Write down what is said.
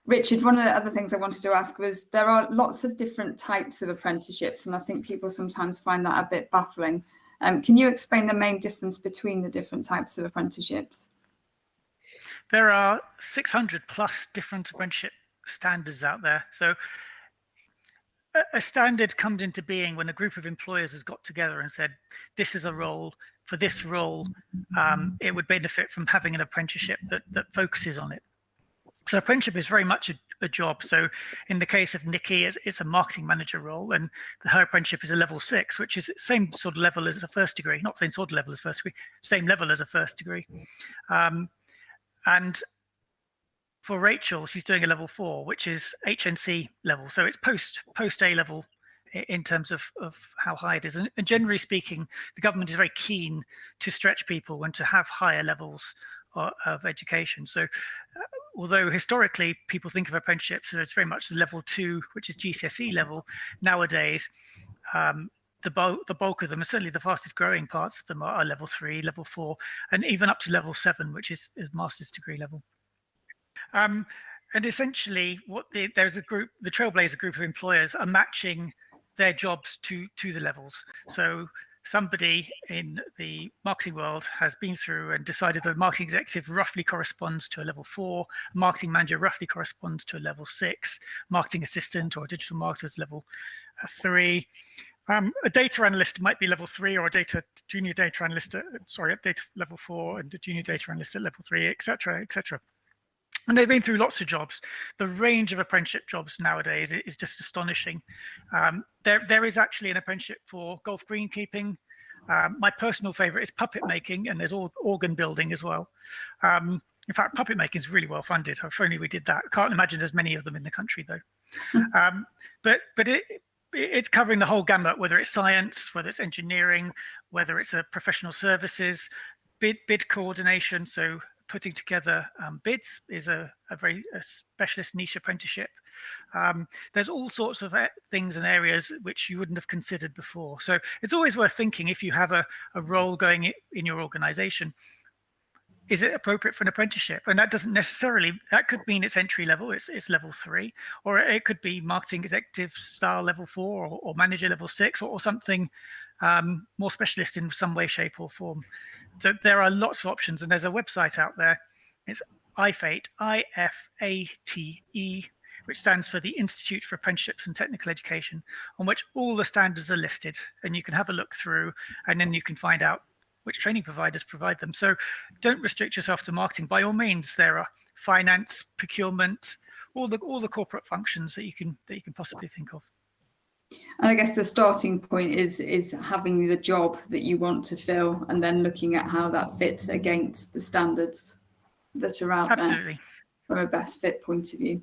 Richard, one of the other things I wanted to ask was there are lots of different types of apprenticeships, and I think people sometimes find that a bit baffling. Can you explain the main difference between the different types of apprenticeships? There are 600 plus different apprenticeship standards out there. So a standard comes into being when a group of employers has got together and said, this is a role. For this role, it would benefit from having an apprenticeship that focuses on it. So apprenticeship is very much a job. So in the case of Nikki, it's a marketing manager role, and her apprenticeship is a level 6, which is the same sort of level as a first degree, not same sort of level as first degree, same level as a first degree. And for Rachel, she's doing a level 4, which is HNC level. So it's post A level in terms of how high it is. And generally speaking, the government is very keen to stretch people and to have higher levels of education. So although historically people think of apprenticeships, so it's very much the level 2, which is GCSE level, nowadays the bulk of them, and certainly the fastest growing parts of them, are level 3, level 4, and even up to level 7, which is master's degree level. And essentially, there's a group, the Trailblazer group of employers are matching their jobs to the levels. So somebody in the marketing world has been through and decided that a marketing executive roughly corresponds to a level 4, a marketing manager roughly corresponds to a level 6, marketing assistant or a digital marketer is level 3. A data analyst might be level 3, or a junior data analyst, at data level 4, and a junior data analyst at level 3, etc., etc. And they've been through lots of jobs. The range of apprenticeship jobs nowadays is just astonishing. There is actually an apprenticeship for golf greenkeeping. My personal favorite is puppet making, and there's organ building as well. In fact, puppet making is really well funded. If only we did that. I can't imagine there's many of them in the country though. But it's covering the whole gamut, whether it's science, whether it's engineering, whether it's a professional services, bid coordination. So putting together bids is a very specialist niche apprenticeship. There's all sorts of things and areas which you wouldn't have considered before. So it's always worth thinking, if you have a role going in your organization, is it appropriate for an apprenticeship? And that doesn't necessarily, that could mean it's entry level, it's level 3, or it could be marketing executive style level 4, or manager level 6, or something more specialist in some way, shape or form. So there are lots of options, and there's a website out there. It's IFATE, IFATE, which stands for the Institute for Apprenticeships and Technical Education, on which all the standards are listed, and you can have a look through, and then you can find out which training providers provide them. So don't restrict yourself to marketing. By all means, there are finance, procurement, all the corporate functions that you can possibly think of. And I guess the starting point is having the job that you want to fill, and then looking at how that fits against the standards that are out Absolutely. there from a best fit point of view.